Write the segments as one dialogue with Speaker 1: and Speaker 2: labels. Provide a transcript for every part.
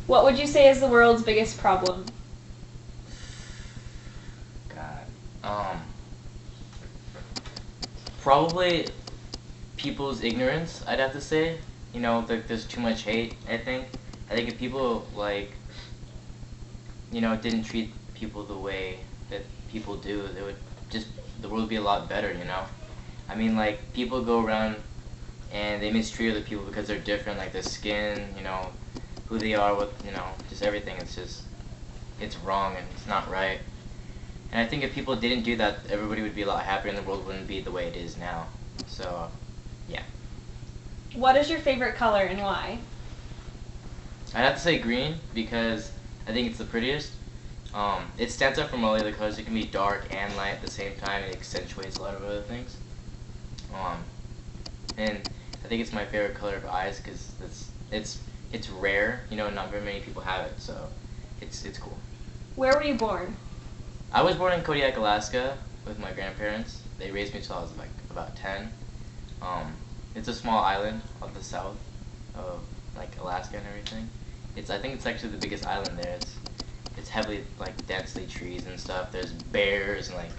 Speaker 1: What would you say is the world's biggest problem?
Speaker 2: God. Probably people's ignorance, I'd have to say. You know, there's too much hate, I think. I think if people, like, you know, didn't treat people the way that people do, they would just, the world would be a lot better, you know? I mean, like, people go around and they mistreat other people because they're different, like their skin, you know, who they are, what, you know, just everything. It's just, it's wrong and it's not right. And I think if people didn't do that, everybody would be a lot happier and the world wouldn't be the way it is now. So, yeah.
Speaker 1: What is your favorite color and why?
Speaker 2: I'd have to say green because I think it's the prettiest. It stands out from all the other colors. It can be dark and light at the same time. It accentuates a lot of other things. And I think it's my favorite color of eyes because it's rare. You know, not very many people have it, so it's cool.
Speaker 1: Where were you born?
Speaker 2: I was born in Kodiak, Alaska, with my grandparents. They raised me till I was like about 10. It's a small island off the south of like Alaska and everything. I think it's actually the biggest island there. It's heavily like densely trees and stuff. There's bears and like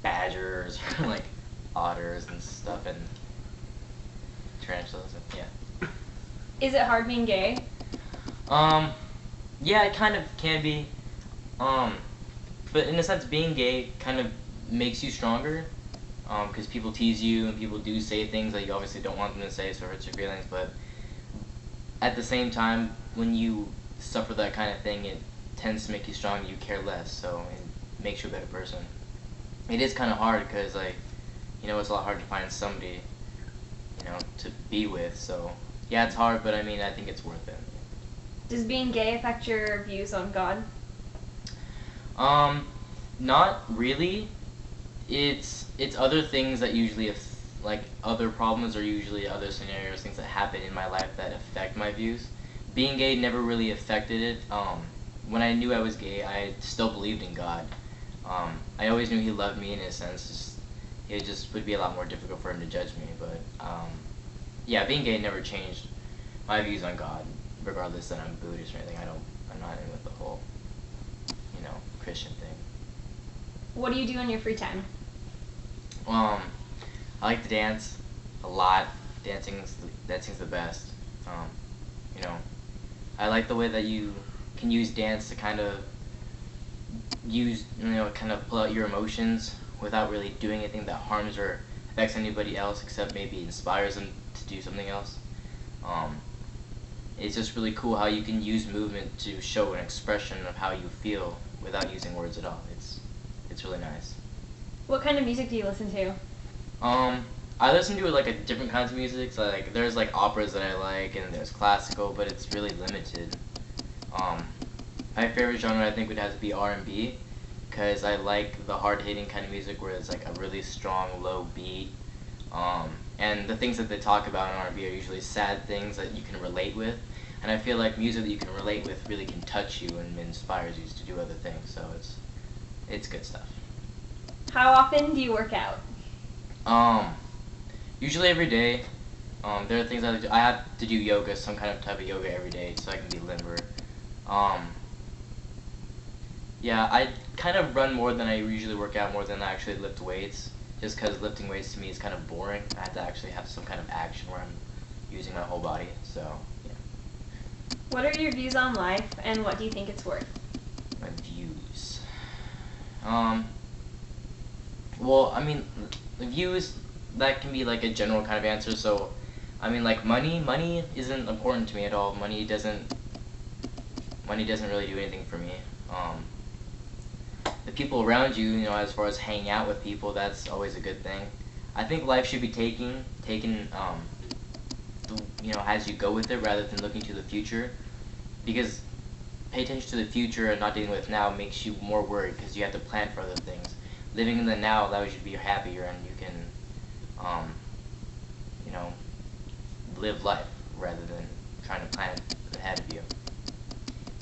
Speaker 2: badgers, like otters and stuff, and tarantulas. And, yeah.
Speaker 1: Is it hard being gay?
Speaker 2: Yeah, it kind of can be. But in a sense, being gay kind of makes you stronger. Because people tease you and people do say things that you obviously don't want them to say, so it hurts your feelings. But at the same time, when you suffer that kind of thing, it tends to make you strong. You care less, so it makes you a better person. It is kind of hard because, like, you know, it's a lot hard to find somebody, you know, to be with. So yeah, it's hard, but I mean, I think it's worth it.
Speaker 1: Does being gay affect your views on God?
Speaker 2: Not really. It's other things that usually, like other problems or usually other scenarios, things that happen in my life that affect my views. Being gay never really affected it. When I knew I was gay, I still believed in God. I always knew He loved me in a sense. It just would be a lot more difficult for Him to judge me. But yeah, being gay never changed my views on God, regardless that I'm Buddhist or anything. I'm not in with the whole, you know, Christian thing.
Speaker 1: What do you do in your free time?
Speaker 2: I like to dance a lot. Dancing's the best. You know, I like the way that you can use dance to kind of kind of pull out your emotions without really doing anything that harms or affects anybody else, except maybe inspires them to do something else. It's just really cool how you can use movement to show an expression of how you feel without using words at all. It's really nice.
Speaker 1: What kind of music do you listen to?
Speaker 2: I listen to like different kinds of music. So like there's like operas that I like, and there's classical, but it's really limited. My favorite genre I think would have to be R&B, because I like the hard-hitting kind of music where it's like a really strong low beat. And the things that they talk about in R&B are usually sad things that you can relate with. And I feel like music that you can relate with really can touch you and inspires you to do other things. So it's good stuff.
Speaker 1: How often do you work out?
Speaker 2: Usually every day. There are things I do. I have to do yoga, some kind of type of yoga every day, so I can be limber. Yeah, I kind of run more than I usually work out, more than I actually lift weights, just because lifting weights to me is kind of boring. I have to actually have some kind of action where I'm using my whole body, so yeah.
Speaker 1: What are your views on life, and what do you think it's worth?
Speaker 2: My views. Well, I mean, the views, that can be like a general kind of answer, so, I mean, like money isn't important to me at all. Money doesn't really do anything for me. The people around you, you know, as far as hanging out with people, that's always a good thing. I think life should be taken, you know, as you go with it, rather than looking to the future, because pay attention to the future and not dealing with now makes you more worried, because you have to plan for other things. Living in the now allows you to be happier, and you can, you know, live life rather than trying to plan it ahead of you.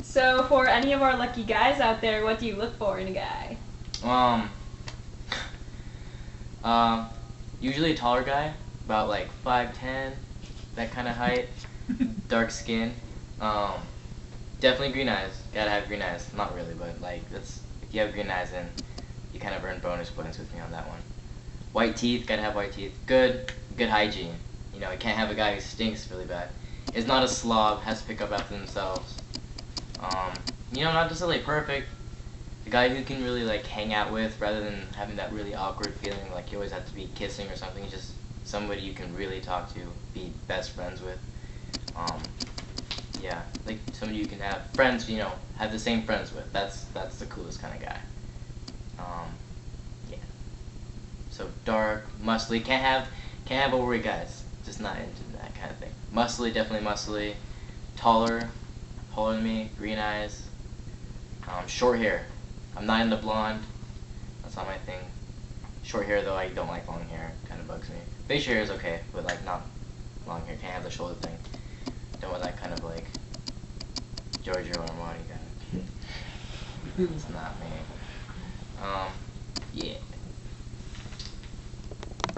Speaker 1: So for any of our lucky guys out there, what do you look for in a guy?
Speaker 2: Usually a taller guy, about like 5'10", that kind of height, dark skin. Definitely green eyes. Gotta have green eyes. Not really, but like that's if you have green eyes, then you kind of earn bonus points with me on that one. White teeth. Gotta have white teeth. Good hygiene. You know, you can't have a guy who stinks really bad. Is not a slob. Has to pick up after themselves. You know, not necessarily perfect. The guy who can really like hang out with rather than having that really awkward feeling like you always have to be kissing or something. Just somebody you can really talk to, be best friends with. Yeah, like somebody you can have friends, you know, have the same friends with. That's the coolest kind of guy. Yeah. So dark, muscly. Can't have overweight guys. Just not into that kind of thing. Muscly, definitely muscly. Taller than me. Green eyes. Short hair. I'm not into blonde. That's not my thing. Short hair though, I don't like long hair. It kind of bugs me. Facial hair is okay, but like not long hair. Can't have the shoulder thing. Don't want that kind of like Giorgio Armani kind of. It's not me.